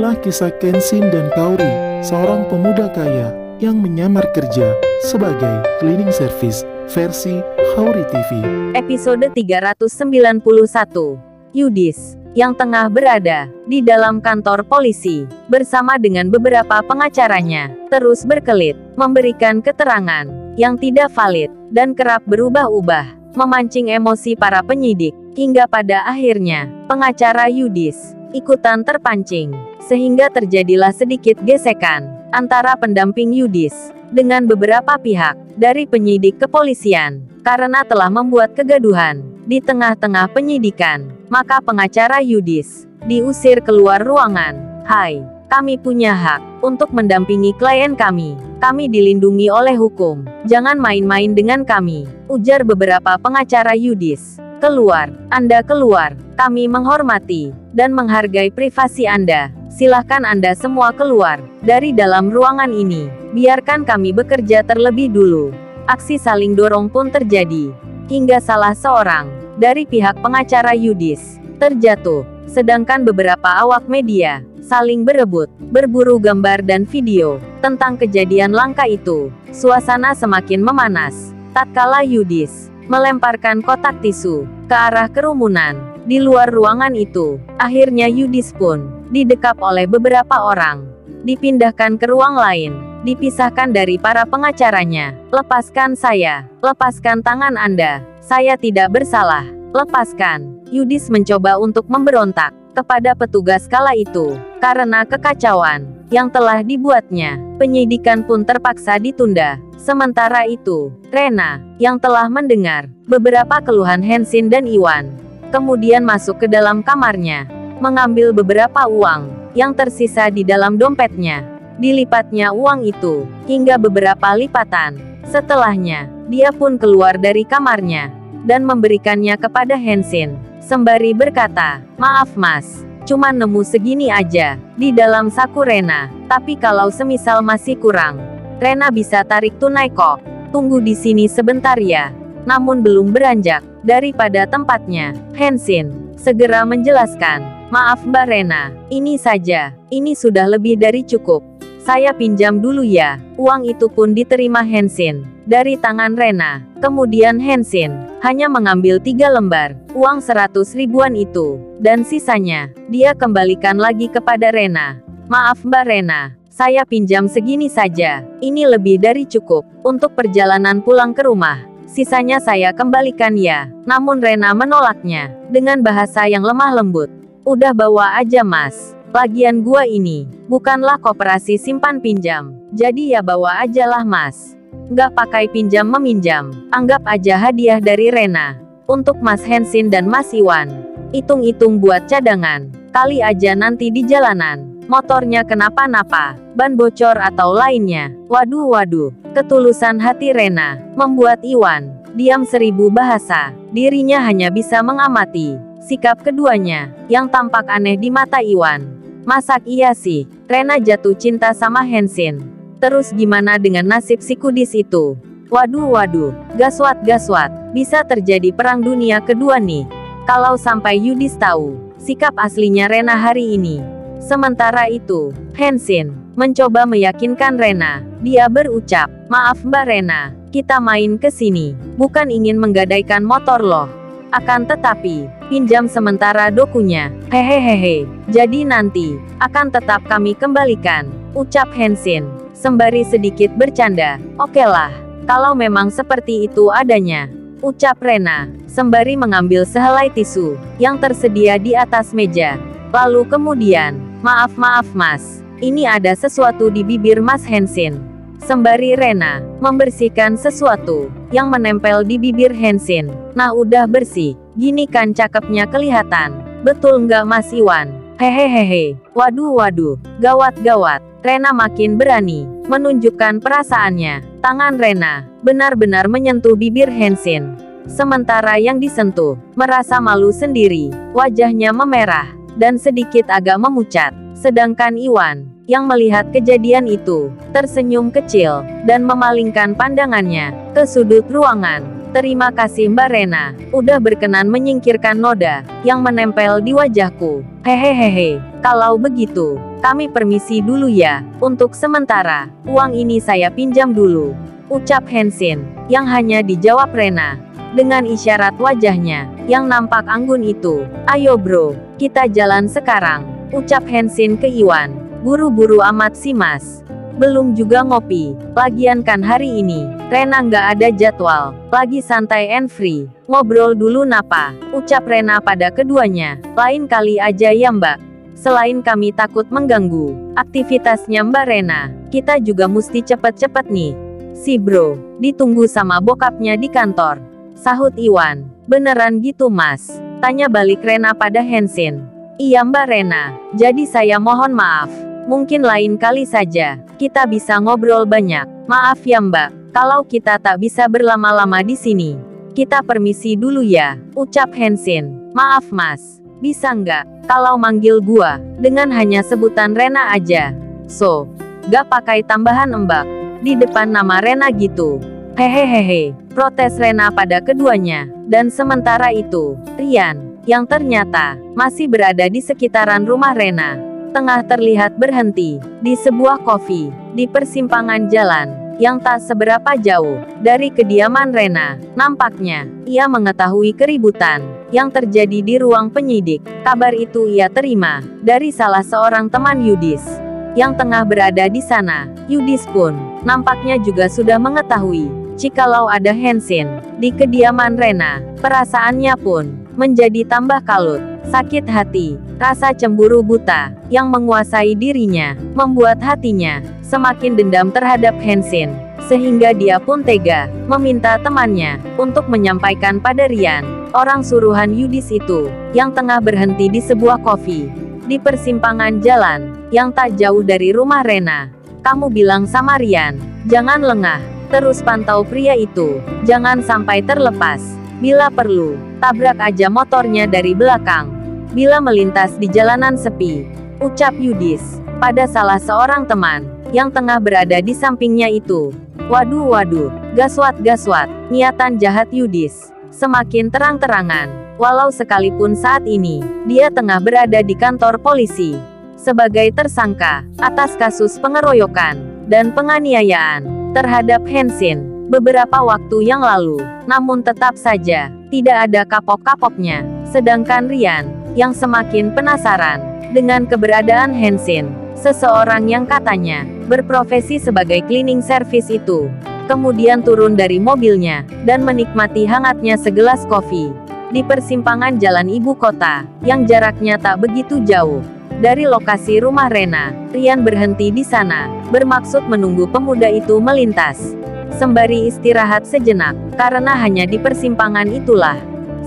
Inilah kisah Kenshin dan Kaori, seorang pemuda kaya yang menyamar kerja sebagai cleaning service versi Kaori TV. Episode 391. Yudis, yang tengah berada di dalam kantor polisi, bersama dengan beberapa pengacaranya, terus berkelit, memberikan keterangan yang tidak valid, dan kerap berubah-ubah, memancing emosi para penyidik, hingga pada akhirnya, pengacara Yudis ikutan terpancing, sehingga terjadilah sedikit gesekan antara pendamping Yudis dengan beberapa pihak dari penyidik kepolisian, karena telah membuat kegaduhan di tengah-tengah penyidikan. Maka pengacara Yudis diusir keluar ruangan. "Hai, kami punya hak untuk mendampingi klien kami. Kami dilindungi oleh hukum. Jangan main-main dengan kami," ujar beberapa pengacara Yudis. "Keluar, Anda keluar. Kami menghormati dan menghargai privasi Anda. Silahkan Anda semua keluar dari dalam ruangan ini. Biarkan kami bekerja terlebih dulu." Aksi saling dorong pun terjadi, hingga salah seorang dari pihak pengacara Yudis terjatuh, sedangkan beberapa awak media saling berebut, berburu gambar dan video tentang kejadian langka itu. Suasana semakin memanas tatkala Yudis melemparkan kotak tisu ke arah kerumunan di luar ruangan itu. Akhirnya Yudis pun didekap oleh beberapa orang, dipindahkan ke ruang lain, dipisahkan dari para pengacaranya. "Lepaskan saya, lepaskan tangan Anda, saya tidak bersalah, lepaskan." Yudis mencoba untuk memberontak kepada petugas kala itu, karena kekacauan yang telah dibuatnya. Penyidikan pun terpaksa ditunda. Sementara itu, Rena, yang telah mendengar beberapa keluhan Henshin dan Iwan, kemudian masuk ke dalam kamarnya, mengambil beberapa uang yang tersisa di dalam dompetnya. Dilipatnya uang itu hingga beberapa lipatan. Setelahnya, dia pun keluar dari kamarnya dan memberikannya kepada Henshin, sembari berkata, "Maaf Mas, cuma nemu segini aja di dalam saku Rena, tapi kalau semisal masih kurang, Rena bisa tarik tunai kok. Tunggu di sini sebentar ya." Namun belum beranjak daripada tempatnya, Henshin segera menjelaskan, "Maaf Mbak Rena, ini saja, ini sudah lebih dari cukup. Saya pinjam dulu ya." Uang itu pun diterima Henshin dari tangan Rena. Kemudian Henshin hanya mengambil 3 lembar uang 100 ribuan itu, dan sisanya dia kembalikan lagi kepada Rena. "Maaf Mbak Rena, saya pinjam segini saja. Ini lebih dari cukup untuk perjalanan pulang ke rumah. Sisanya saya kembalikan ya." Namun Rena menolaknya dengan bahasa yang lemah lembut. "Udah bawa aja Mas. Lagian gua ini bukanlah koperasi simpan pinjam. Jadi ya bawa aja lah Mas. Nggak pakai pinjam meminjam. Anggap aja hadiah dari Rena untuk Mas Henshin dan Mas Iwan. Hitung-hitung buat cadangan. Kali aja nanti di jalanan motornya kenapa-napa, ban bocor atau lainnya." Waduh, ketulusan hati Rena membuat Iwan diam 1000 bahasa. Dirinya hanya bisa mengamati sikap keduanya yang tampak aneh di mata Iwan. Masak iya sih, Rena jatuh cinta sama Henshin. Terus gimana dengan nasib si kudis itu? Waduh, gaswat, bisa terjadi perang dunia kedua nih, kalau sampai Yudis tahu sikap aslinya Rena hari ini. Sementara itu, Henshin mencoba meyakinkan Rena. Dia berucap, "Maaf Mbak Rena, kita main ke sini bukan ingin menggadaikan motor loh. Akan tetapi, pinjam sementara dokunya. Hehehe. Jadi nanti akan tetap kami kembalikan," ucap Henshin sembari sedikit bercanda. "Oke lah, kalau memang seperti itu adanya," ucap Rena sembari mengambil sehelai tisu yang tersedia di atas meja. Lalu kemudian, maaf Mas, ini ada sesuatu di bibir Mas Henshin." Sembari Rena membersihkan sesuatu yang menempel di bibir Henshin. "Nah udah bersih, gini kan cakepnya kelihatan. Betul nggak Mas Iwan?" Hehehe. Waduh, gawat. Rena makin berani menunjukkan perasaannya. Tangan Rena benar-benar menyentuh bibir Henshin. Sementara yang disentuh merasa malu sendiri, wajahnya memerah dan sedikit agak memucat. Sedangkan Iwan yang melihat kejadian itu tersenyum kecil dan memalingkan pandangannya ke sudut ruangan. "Terima kasih Mbak Rena, udah berkenan menyingkirkan noda yang menempel di wajahku. Hehehe. Kalau begitu, Kami permisi dulu ya, untuk sementara, uang ini saya pinjam dulu. Ucap Hansin, yang hanya dijawab Rena. Dengan isyarat wajahnya, yang nampak anggun itu. Ayo bro, kita jalan sekarang. Ucap Hansin ke Iwan. Buru-buru amat sih mas. Belum juga ngopi, lagian kan hari ini, Rena nggak ada jadwal, lagi santai and free. Ngobrol dulu napa? Ucap Rena pada keduanya. Lain kali aja ya mbak. Selain kami takut mengganggu aktivitasnya Mbak Rena, kita juga mesti cepet-cepet nih. Si bro, ditunggu sama bokapnya di kantor. Sahut Iwan. Beneran gitu mas? Tanya balik Rena pada Hansin. Iya Mbak Rena, jadi saya mohon maaf. Mungkin lain kali saja, kita bisa ngobrol banyak. Maaf ya Mbak, kalau kita tak bisa berlama-lama di sini. Kita permisi dulu ya, ucap Hansin. Maaf mas, bisa nggak? Kalau manggil gua, dengan hanya sebutan Rena aja. So, gak pakai tambahan embak. Di depan nama Rena gitu. Hehehehe, protes Rena pada keduanya. Dan sementara itu, Rian, yang ternyata, masih berada di sekitaran rumah Rena, tengah terlihat berhenti, di sebuah kopi, di persimpangan jalan, yang tak seberapa jauh, dari kediaman Rena. Nampaknya, ia mengetahui keributan yang terjadi di ruang penyidik. Kabar itu ia terima dari salah seorang teman Yudis yang tengah berada di sana. Yudis pun nampaknya juga sudah mengetahui jikalau ada Hansin di kediaman Rena. Perasaannya pun menjadi tambah kalut, sakit hati, rasa cemburu buta yang menguasai dirinya membuat hatinya semakin dendam terhadap Hansin, sehingga dia pun tega meminta temannya untuk menyampaikan pada Rian, orang suruhan Yudis itu, yang tengah berhenti di sebuah kopi di persimpangan jalan yang tak jauh dari rumah Rena. Kamu bilang sama Rian, jangan lengah, terus pantau pria itu, jangan sampai terlepas. Bila perlu, tabrak aja motornya dari belakang. Bila melintas di jalanan sepi, ucap Yudis pada salah seorang teman yang tengah berada di sampingnya itu. Waduh waduh, gaswat, niatan jahat Yudis semakin terang-terangan, walau sekalipun saat ini, dia tengah berada di kantor polisi, sebagai tersangka, atas kasus pengeroyokan, dan penganiayaan, terhadap Hansin, beberapa waktu yang lalu. Namun tetap saja, tidak ada kapok-kapoknya, sedangkan Rian, yang semakin penasaran, dengan keberadaan Hansin, seseorang yang katanya, berprofesi sebagai cleaning service itu, kemudian turun dari mobilnya, dan menikmati hangatnya segelas kopi, di persimpangan jalan ibu kota, yang jaraknya tak begitu jauh dari lokasi rumah Rena. Rian berhenti di sana, bermaksud menunggu pemuda itu melintas, sembari istirahat sejenak, karena hanya di persimpangan itulah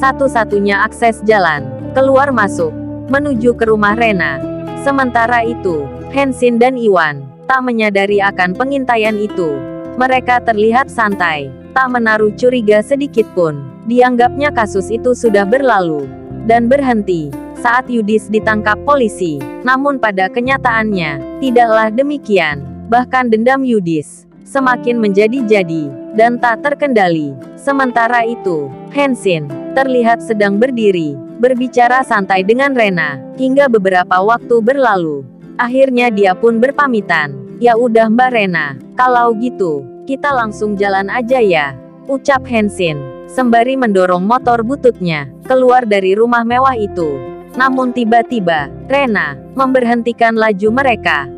satu-satunya akses jalan keluar masuk menuju ke rumah Rena. Sementara itu, Hansin dan Iwan tak menyadari akan pengintaian itu. Mereka terlihat santai, tak menaruh curiga sedikit pun. Dianggapnya kasus itu sudah berlalu dan berhenti saat Yudis ditangkap polisi. Namun pada kenyataannya, tidaklah demikian. Bahkan dendam Yudis semakin menjadi-jadi dan tak terkendali. Sementara itu, Hansin terlihat sedang berdiri, berbicara santai dengan Rena, hingga beberapa waktu berlalu. Akhirnya dia pun berpamitan. Ya udah Mbak Rena, kalau gitu, kita langsung jalan aja ya, ucap Hansin, sembari mendorong motor bututnya keluar dari rumah mewah itu. Namun tiba-tiba, Rena memberhentikan laju mereka.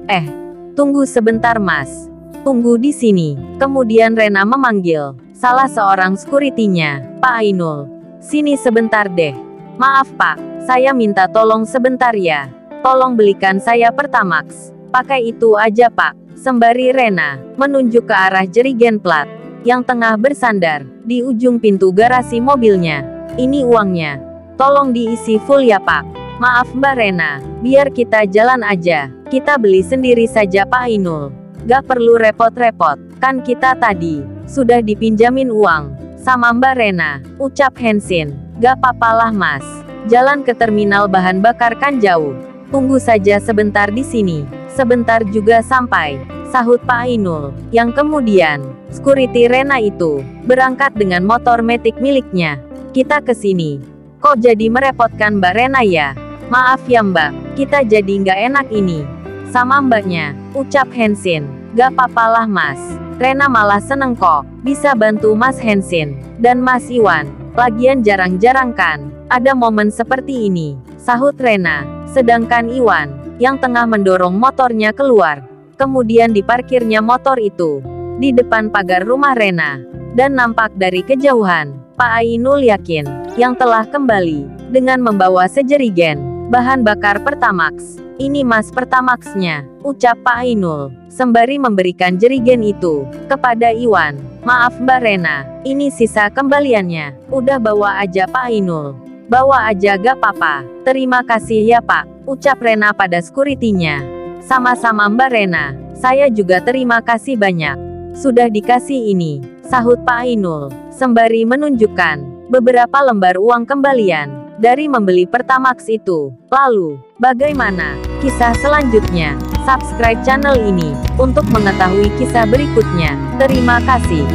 Tunggu sebentar mas. Tunggu di sini. Kemudian Rena memanggil salah seorang sekuritinya, Pak Ainul. Sini sebentar deh. Maaf Pak, saya minta tolong sebentar ya. Tolong belikan saya Pertamax. Pakai itu aja Pak. Sembari Rena menunjuk ke arah jerigen plat yang tengah bersandar di ujung pintu garasi mobilnya. Ini uangnya. Tolong diisi full ya Pak. Maaf Mbak Rena, biar kita jalan aja. Kita beli sendiri saja Pak Ainul. Gak perlu repot-repot, kan kita tadi sudah dipinjamin uang sama Mbak Rena, ucap Hansin. Gak papalah mas, jalan ke terminal bahan bakar kan jauh. Tunggu saja sebentar di sini. Sebentar juga sampai, sahut Pak Ainul, yang kemudian, security Rena itu, berangkat dengan motor metik miliknya. Kita ke sini. Kok jadi merepotkan Mbak Rena ya? Maaf ya Mbak, kita jadi nggak enak ini. Sama mbaknya, ucap Hensin. Gak papalah mas. Rena malah seneng kok, bisa bantu Mas Hensin dan Mas Iwan. Lagian jarang-jarang kan ada momen seperti ini, sahut Rena. Sedangkan Iwan, yang tengah mendorong motornya keluar. Kemudian diparkirnya motor itu di depan pagar rumah Rena. Dan nampak dari kejauhan, Pak Ainul yakin, yang telah kembali, dengan membawa sejerigen bahan bakar Pertamax. Ini mas Pertamaxnya, ucap Pak Ainul, sembari memberikan jerigen itu kepada Iwan. Maaf Mbak Rena, ini sisa kembaliannya. Udah bawa aja Pak Ainul. Bawa aja gak papa. Terima kasih ya Pak, ucap Rena pada sekuritinya. Sama-sama Mbak Rena, saya juga terima kasih banyak. Sudah dikasih ini, sahut Pak Ainul, sembari menunjukkan beberapa lembar uang kembalian dari membeli Pertamax itu. Lalu, bagaimana kisah selanjutnya? Subscribe channel ini untuk mengetahui kisah berikutnya. Terima kasih.